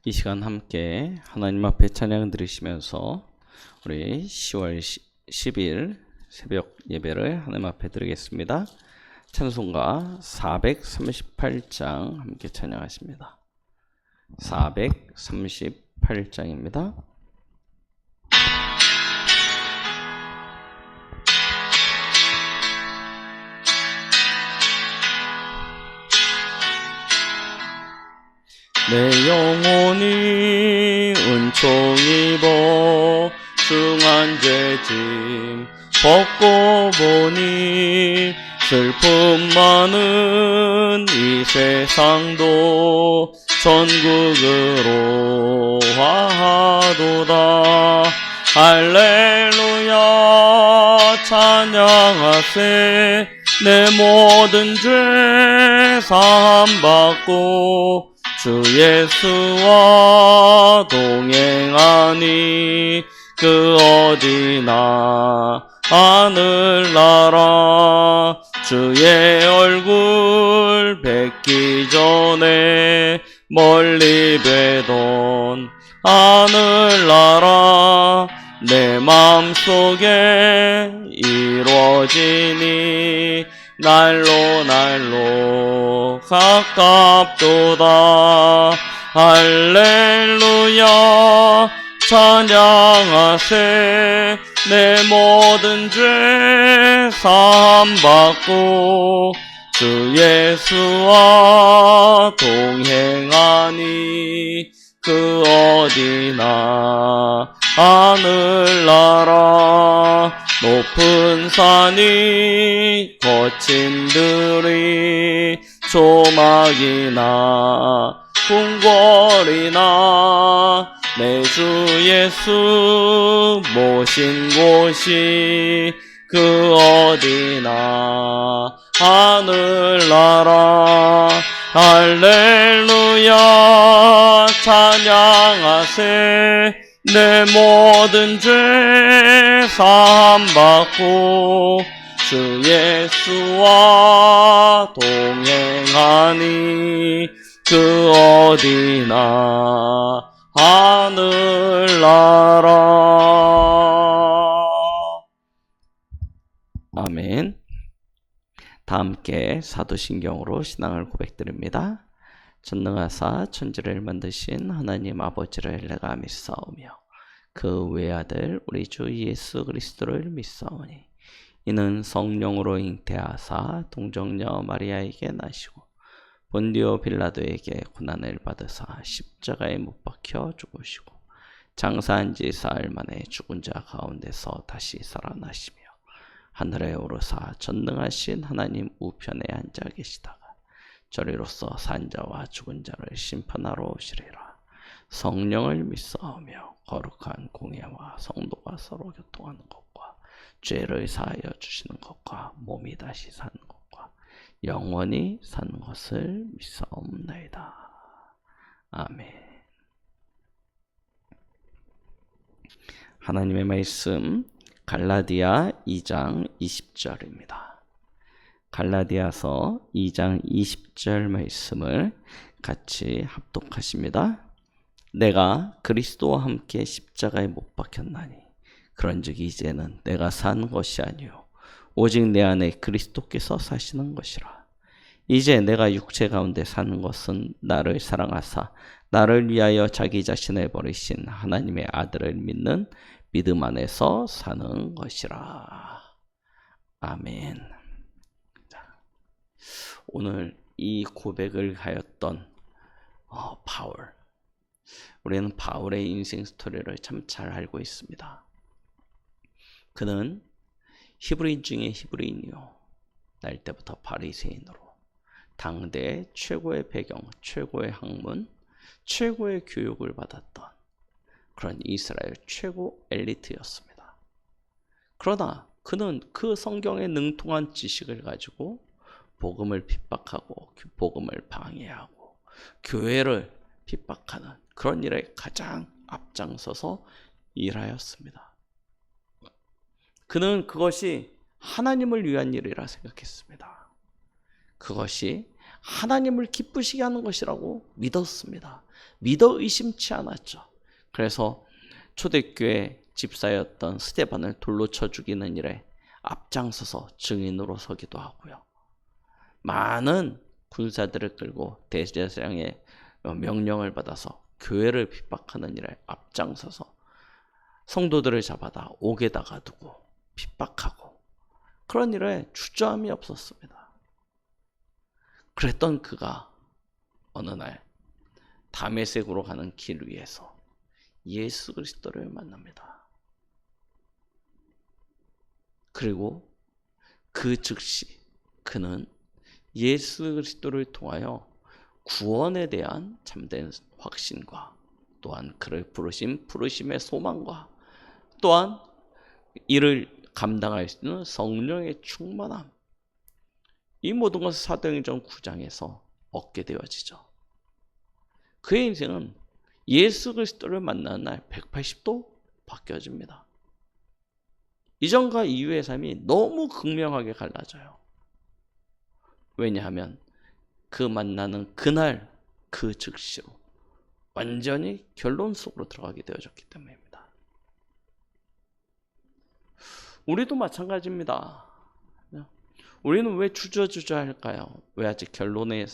이 시간 함께 하나님 앞에 찬양 드리시면서 우리 10월 10일 새벽 예배를 하나님 앞에 드리겠습니다. 찬송가 438장 함께 찬양하십니다. 438장입니다. 내 영혼이 은총 입어 중한 죄짐 벗고 보니 슬픔 많은 이 세상도 천국으로 화하도다. 할렐루야 찬양하세. 내 모든 죄 사함받고 주 예수와 동행하니 그 어디나 하늘나라. 주의 얼굴 뵙기 전에 멀리 뵈던 하늘나라 내 맘속에 이루어지니 날로 날로 가깝도다. 할렐루야 찬양하세. 내 모든 죄 사함받고 주 예수와 동행하니 그 어디나 하늘나라. 높은 산이 거친 들이 조막이나 궁궐이나 내 주 예수 모신 곳이 그 어디나 하늘나라 할렐루야 찬양하세 내 모든 죄 사함받고 주 예수와 동행하니 그 어디나 하늘나라. 아멘. 다 함께 사도신경으로 신앙을 고백드립니다. 전능하사 천지를 만드신 하나님 아버지를 내가 믿사오며 그 외아들 우리 주 예수 그리스도를 믿사오니 이는 성령으로 잉태하사 동정녀 마리아에게 나시고 본디오 빌라도에게 고난을 받으사 십자가에 못 박혀 죽으시고 장사한 지 사흘 만에 죽은 자 가운데서 다시 살아나시며 하늘에 오르사 전능하신 하나님 우편에 앉아 계시다가 저리로서 산 자와 죽은 자를 심판하러 오시리라. 성령을 믿사오며 거룩한 공예와 성도가 서로 교통하는 것과 죄를 사하여 주시는 것과 몸이 다시 사는 것과 영원히 사는 것을 믿사옵나이다. 아멘. 하나님의 말씀 갈라디아 2장 20절입니다. 갈라디아서 2장 20절 말씀을 같이 합독하십니다. 내가 그리스도와 함께 십자가에 못 박혔나니 그런즉 이제는 내가 사는 것이 아니요 오직 내 안에 그리스도께서 사시는 것이라. 이제 내가 육체 가운데 사는 것은 나를 사랑하사 나를 위하여 자기 자신을 버리신 하나님의 아들을 믿는 믿음 안에서 사는 것이라. 아멘. 오늘 이 고백을 하였던 바울, 우리는 바울의 인생 스토리를 참 잘 알고 있습니다. 그는 히브리인 중에 히브리인이요 날 때부터 바리새인으로 당대의 최고의 배경, 최고의 학문, 최고의 교육을 받았던 그런 이스라엘 최고 엘리트였습니다. 그러나 그는 그 성경의 능통한 지식을 가지고 복음을 핍박하고 복음을 방해하고 교회를 핍박하는 그런 일에 가장 앞장서서 일하였습니다. 그는 그것이 하나님을 위한 일이라 생각했습니다. 그것이 하나님을 기쁘시게 하는 것이라고 믿었습니다. 믿어 의심치 않았죠. 그래서 초대교회 집사였던 스데반을 돌로 쳐 죽이는 일에 앞장서서 증인으로 서기도 하고요. 많은 군사들을 끌고 대제사장의 명령을 받아서 교회를 핍박하는 일에 앞장서서 성도들을 잡아다 옥에다가 두고 핍박하고 그런 일에 주저함이 없었습니다. 그랬던 그가 어느 날 다메섹으로 가는 길 위에서 예수 그리스도를 만납니다. 그리고 그 즉시 그는 예수 그리스도를 통하여 구원에 대한 참된 확신과 또한 그를 부르신 부르심의 소망과 또한 이를 감당할 수 있는 성령의 충만함, 이 모든 것을 사도행전 9장에서 얻게 되어지죠. 그의 인생은 예수 그리스도를 만나는 날 180도 바뀌어집니다. 이전과 이후의 삶이 너무 극명하게 갈라져요. 왜냐하면 그 만나는 그날 그 즉시로 완전히 결론 속으로 들어가게 되어졌기 때문입니다. 우리도 마찬가지입니다. 우리는 왜 주저주저 할까요? 왜 아직 결론의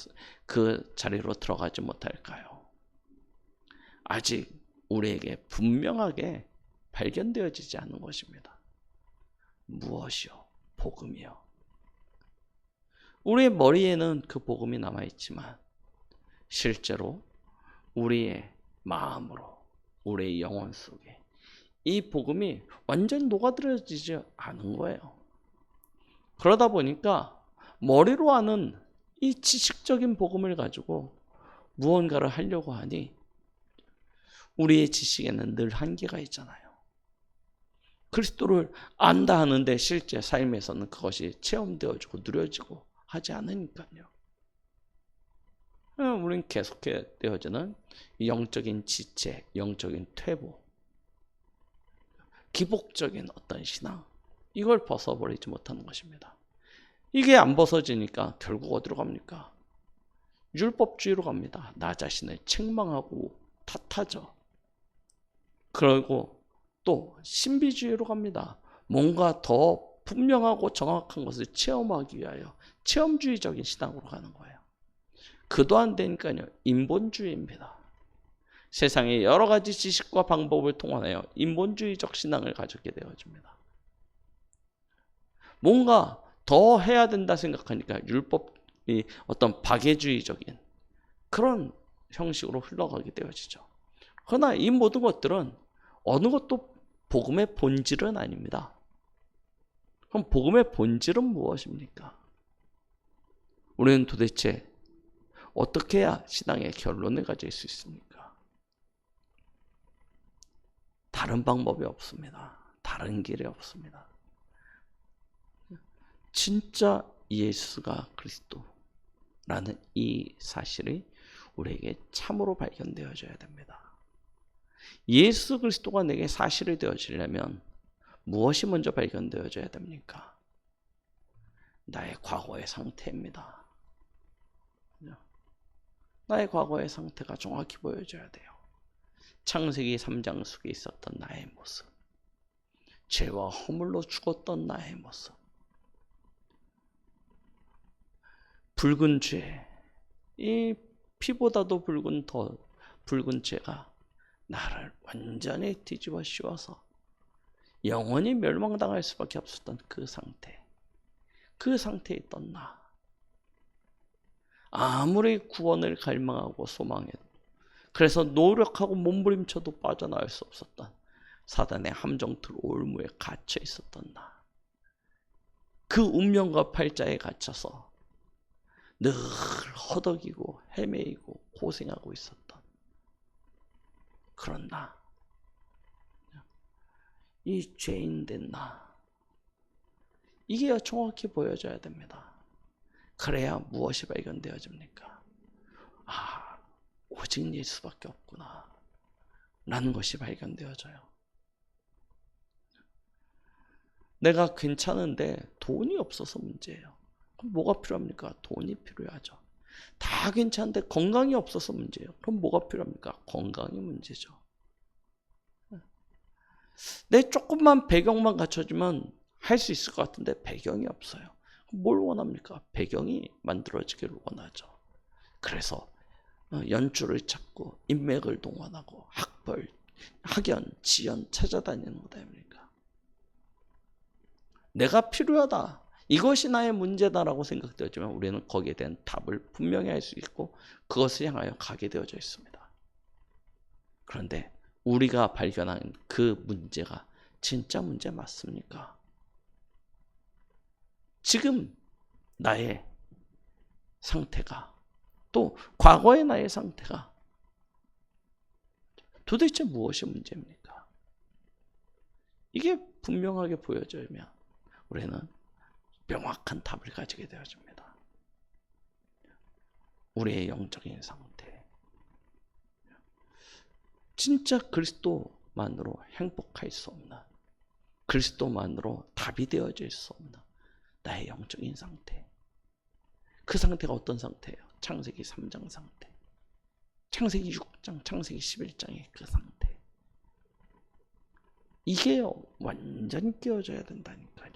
그 자리로 들어가지 못할까요? 아직 우리에게 분명하게 발견되어지지 않은 것입니다. 무엇이요? 복음이요. 우리의 머리에는 그 복음이 남아있지만 실제로 우리의 마음으로, 우리의 영혼 속에 이 복음이 완전히 녹아들어지지 않은 거예요. 그러다 보니까 머리로 아는 이 지식적인 복음을 가지고 무언가를 하려고 하니 우리의 지식에는 늘 한계가 있잖아요. 그리스도를 안다 하는데 실제 삶에서는 그것이 체험되어지고 누려지고 하지 않으니까요. 우리는 계속되어지는 영적인 지체, 영적인 퇴보, 기복적인 어떤 신앙, 이걸 벗어버리지 못하는 것입니다. 이게 안 벗어지니까 결국 어디로 갑니까? 율법주의로 갑니다. 나 자신을 책망하고 탓하죠. 그리고 또 신비주의로 갑니다. 뭔가 더 분명하고 정확한 것을 체험하기 위하여 체험주의적인 신앙으로 가는 거예요. 그도 안 되니까요. 인본주의입니다. 세상의 여러 가지 지식과 방법을 통하여 인본주의적 신앙을 가졌게 되어집니다. 뭔가 더 해야 된다 생각하니까 율법이 어떤 박애주의적인 그런 형식으로 흘러가게 되어지죠. 그러나 이 모든 것들은 어느 것도 복음의 본질은 아닙니다. 그럼 복음의 본질은 무엇입니까? 우리는 도대체 어떻게 해야 신앙의 결론을 가질 수 있습니까? 다른 방법이 없습니다. 다른 길이 없습니다. 진짜 예수가 그리스도라는 이 사실이 우리에게 참으로 발견되어져야 됩니다. 예수 그리스도가 내게 사실이 되어지려면 무엇이 먼저 발견되어져야 됩니까? 나의 과거의 상태입니다. 나의 과거의 상태가 정확히 보여져야 돼요. 창세기 3장 속에 있었던 나의 모습, 죄와 허물로 죽었던 나의 모습, 붉은 죄, 이 피보다도 붉은 죄가 나를 완전히 뒤집어 씌워서 영원히 멸망당할 수밖에 없었던 그 상태에 있던 나, 아무리 구원을 갈망하고 소망해도, 그래서 노력하고 몸부림쳐도 빠져나올 수 없었던 사단의 함정틀 올무에 갇혀 있었던 나, 그 운명과 팔자에 갇혀서 늘 허덕이고 헤매이고 고생하고 있었던 그런 나, 이 죄인된 나, 이게 정확히 보여져야 됩니다. 그래야 무엇이 발견되어집니까? 오직 예수밖에 없구나 라는 것이 발견되어져요. 내가 괜찮은데 돈이 없어서 문제예요. 그럼 뭐가 필요합니까? 돈이 필요하죠. 다 괜찮은데 건강이 없어서 문제예요. 그럼 뭐가 필요합니까? 건강이 문제죠. 내 조금만 배경만 갖춰주면 할 수 있을 것 같은데 배경이 없어요. 뭘 원합니까? 배경이 만들어지기를 원하죠. 그래서 연줄을 찾고 인맥을 동원하고 학연, 지연 찾아다니는 것 아닙니까? 내가 필요하다, 이것이 나의 문제다라고 생각되었지만 우리는 거기에 대한 답을 분명히 할 수 있고 그것을 향하여 가게 되어져 있습니다. 그런데 우리가 발견한 그 문제가 진짜 문제 맞습니까? 지금 나의 상태가, 또 과거의 나의 상태가 도대체 무엇이 문제입니까? 이게 분명하게 보여지면 우리는 명확한 답을 가지게 되어집니다. 우리의 영적인 상태, 진짜 그리스도만으로 행복할 수 없는, 그리스도만으로 답이 되어질 수 없는 나의 영적인 상태, 그 상태가 어떤 상태예요? 창세기 3장 상태, 창세기 6장, 창세기 11장의 그 상태, 이게 완전히 깨어져야 된다니까요.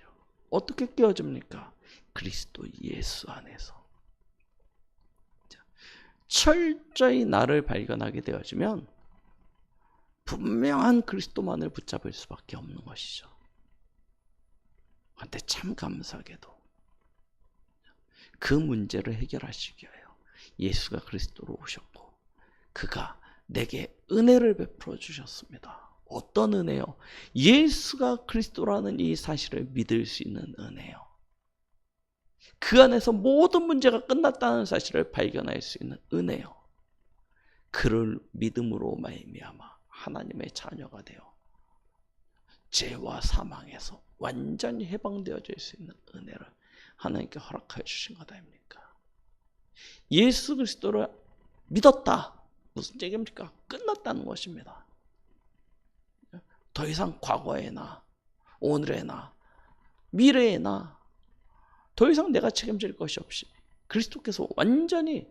어떻게 깨어집니까? 그리스도 예수 안에서 철저히 나를 발견하게 되어지면 분명한 그리스도만을 붙잡을 수밖에 없는 것이죠. 그런데 참 감사하게도 그 문제를 해결하시기 위하여 예수가 그리스도로 오셨고 그가 내게 은혜를 베풀어 주셨습니다. 어떤 은혜요? 예수가 그리스도라는 이 사실을 믿을 수 있는 은혜요. 그 안에서 모든 문제가 끝났다는 사실을 발견할 수 있는 은혜요. 그를 믿음으로 말미암아 하나님의 자녀가 되어 죄와 사망에서 완전히 해방되어질 수 있는 은혜를 하나님께 허락하여 주신 것 아닙니까? 예수 그리스도를 믿었다. 무슨 얘기입니까? 끝났다는 것입니다. 더 이상 과거에나 오늘에나 미래에나 더 이상 내가 책임질 것이 없이 그리스도께서 완전히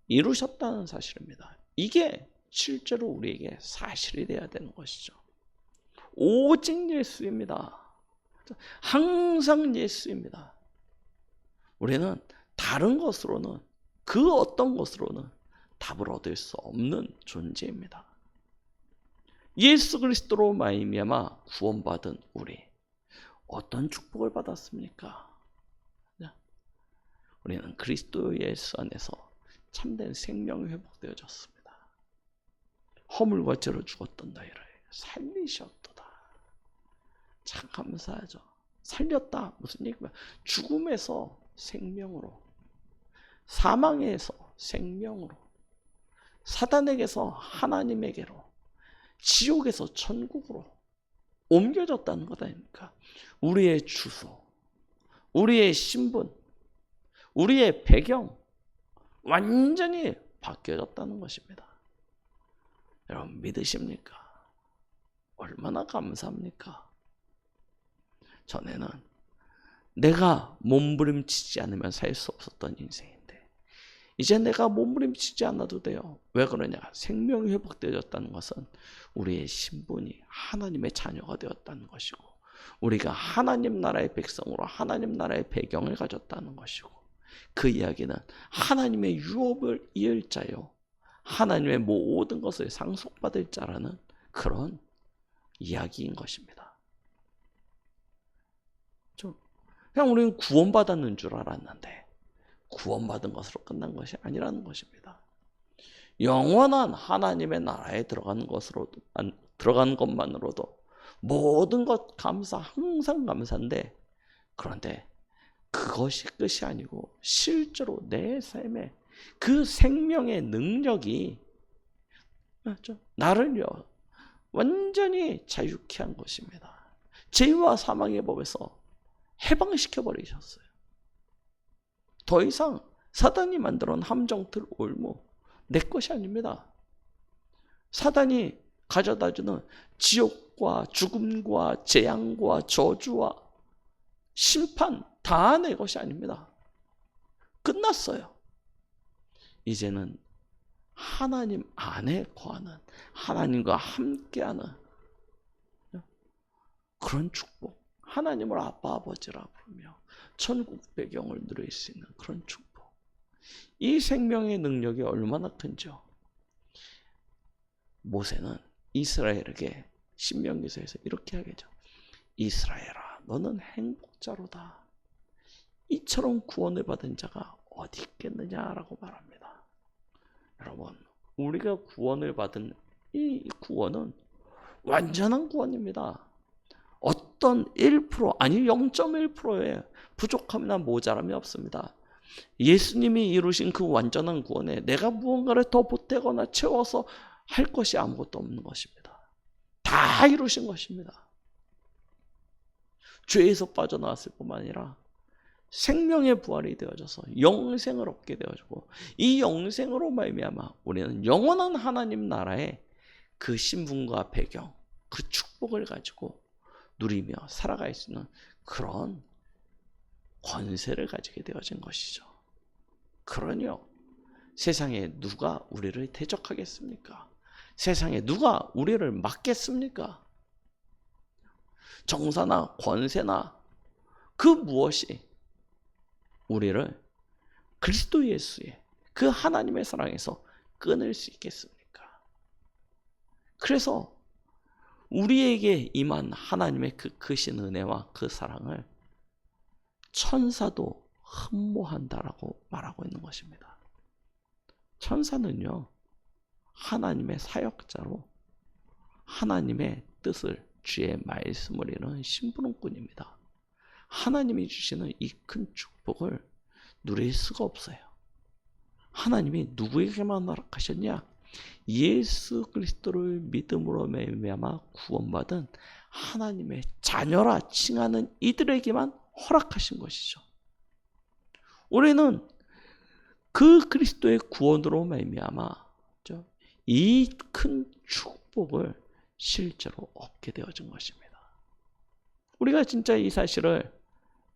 이루셨다는 사실입니다. 이게 실제로 우리에게 사실이 되어야 되는 것이죠. 오직 예수입니다. 항상 예수입니다. 우리는 다른 것으로는, 그 어떤 것으로는 답을 얻을 수 없는 존재입니다. 예수 그리스도로 말미암아 구원받은 우리, 어떤 축복을 받았습니까? 우리는 그리스도 예수 안에서 참된 생명이 회복되어졌습니다. 허물과 죄로 죽었던 너희를 살리셨도다. 참 감사하죠. 살렸다. 무슨 얘기야? 죽음에서 생명으로, 사망에서 생명으로, 사단에게서 하나님에게로, 지옥에서 천국으로 옮겨졌다는 것 아닙니까? 우리의 주소, 우리의 신분, 우리의 배경 완전히 바뀌어졌다는 것입니다. 여러분 믿으십니까? 얼마나 감사합니까? 전에는 내가 몸부림치지 않으면 살 수 없었던 인생인데 이제 내가 몸부림치지 않아도 돼요. 왜 그러냐? 생명이 회복되어졌다는 것은 우리의 신분이 하나님의 자녀가 되었다는 것이고 우리가 하나님 나라의 백성으로 하나님 나라의 배경을 가졌다는 것이고 그 이야기는 하나님의 유업을 이을 자요 하나님의 모든 것을 상속받을 자라는 그런 이야기인 것입니다. 그냥 우리는 구원받았는 줄 알았는데 구원받은 것으로 끝난 것이 아니라는 것입니다. 영원한 하나님의 나라에 들어간 것만으로도 모든 것 감사, 항상 감사인데 그런데 그것이 끝이 아니고 실제로 내 삶에 그 생명의 능력이 나를요 완전히 자유케 한 것입니다. 죄와 사망의 법에서 해방시켜 버리셨어요. 더 이상 사단이 만들어 놓은 함정틀 올무 내 것이 아닙니다. 사단이 가져다주는 지옥과 죽음과 재앙과 저주와 심판 다 내 것이 아닙니다. 끝났어요. 이제는 하나님 안에 거하는 하나님과 함께하는 그런 축복, 하나님을 아빠 아버지라 부르며 천국 배경을 누릴 수 있는 그런 축복. 이 생명의 능력이 얼마나 큰지요. 모세는 이스라엘에게 신명기서에서 이렇게 하겠죠. 이스라엘아 너는 행복자로다. 이처럼 구원을 받은 자가 어디 있겠느냐라고 말합니다. 여러분 우리가 구원을 받은 이 구원은 완전한 구원입니다. 어떤 1% 아니 0.1%의 부족함이나 모자람이 없습니다. 예수님이 이루신 그 완전한 구원에 내가 무언가를 더 보태거나 채워서 할 것이 아무것도 없는 것입니다. 다 이루신 것입니다. 죄에서 빠져나왔을 뿐만 아니라 생명의 부활이 되어져서 영생을 얻게 되어지고 이 영생으로 말미암아 우리는 영원한 하나님 나라의 그 신분과 배경, 그 축복을 가지고 누리며 살아갈 수 있는 그런 권세를 가지게 되어진 것이죠. 그러니요 세상에 누가 우리를 대적하겠습니까? 세상에 누가 우리를 막겠습니까? 정사나 권세나 그 무엇이 우리를 그리스도 예수의 그 하나님의 사랑에서 끊을 수 있겠습니까? 그래서 우리에게 임한 하나님의 그 크신 은혜와 그 사랑을 천사도 흠모한다라고 말하고 있는 것입니다. 천사는요 하나님의 사역자로 하나님의 뜻을 주의 말씀을 이루는 심부름꾼입니다. 하나님이 주시는 이 큰 축복을 누릴 수가 없어요. 하나님이 누구에게만 허락하셨냐? 예수 그리스도를 믿음으로 말미암아 구원받은 하나님의 자녀라 칭하는 이들에게만 허락하신 것이죠. 우리는 그 그리스도의 구원으로 말미암아 이 큰 축복을 실제로 얻게 되어진 것입니다. 우리가 진짜 이 사실을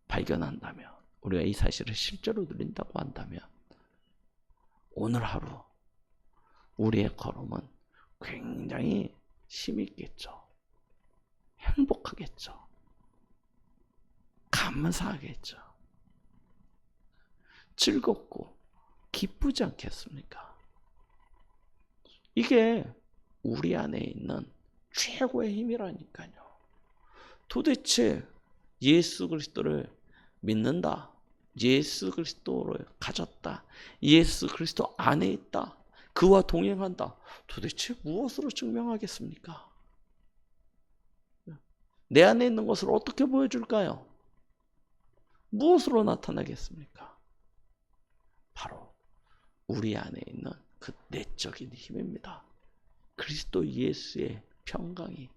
발견한다면, 우리가 이 사실을 실제로 누린다고 한다면 오늘 하루 우리의 걸음은 굉장히 힘이 있겠죠. 행복하겠죠. 감사하겠죠. 즐겁고 기쁘지 않겠습니까? 이게 우리 안에 있는 최고의 힘이라니까요. 도대체 예수 그리스도를 믿는다, 예수 그리스도를 가졌다, 예수 그리스도 안에 있다, 그와 동행한다. 도대체 무엇으로 증명하겠습니까? 내 안에 있는 것을 어떻게 보여줄까요? 무엇으로 나타나겠습니까? 바로 우리 안에 있는 그 내적인 힘입니다. 그리스도 예수의 평강이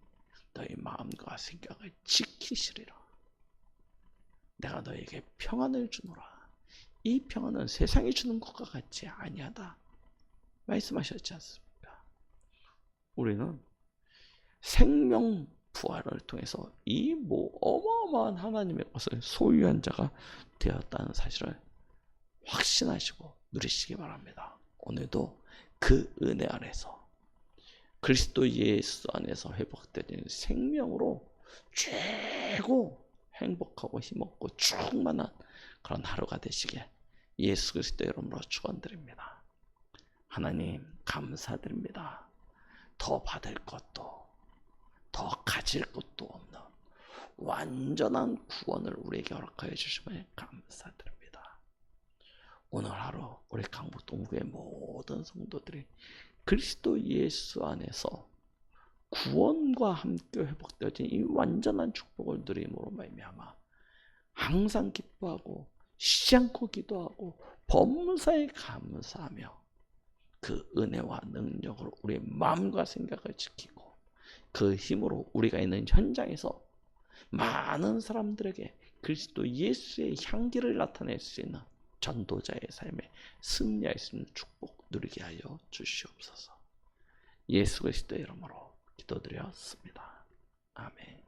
너희 마음과 생각을 지키시리라. 내가 너에게 평안을 주노라. 이 평안은 세상이 주는 것과 같지 아니하다 말씀하셨지 않습니까? 우리는 생명 부활을 통해서 이 어마어마한 하나님의 것을 소유한 자가 되었다는 사실을 확신하시고 누리시기 바랍니다. 오늘도 그 은혜 아래서 그리스도 예수 안에서 회복되는 생명으로 최고 행복하고 힘없고 충만한 그런 하루가 되시길 예수 그리스도의 이름으로 축원드립니다. 하나님 감사드립니다. 더 받을 것도 더 가질 것도 없는 완전한 구원을 우리에게 허락하여 주심을 감사드립니다. 오늘 하루 우리 강북 동구의 모든 성도들이 그리스도 예수 안에서 구원과 함께 회복되어진 이 완전한 축복을 누림으로 말미암아 항상 기뻐하고 쉬지 않고 기도하고 범사에 감사하며 그 은혜와 능력으로 우리의 마음과 생각을 지키고 그 힘으로 우리가 있는 현장에서 많은 사람들에게 그리스도 예수의 향기를 나타낼 수 있는 전도자의 삶에 승리할 수 있는 축복 누리게 하여 주시옵소서. 예수 그리스도의 이름으로 기도드렸습니다. 아멘.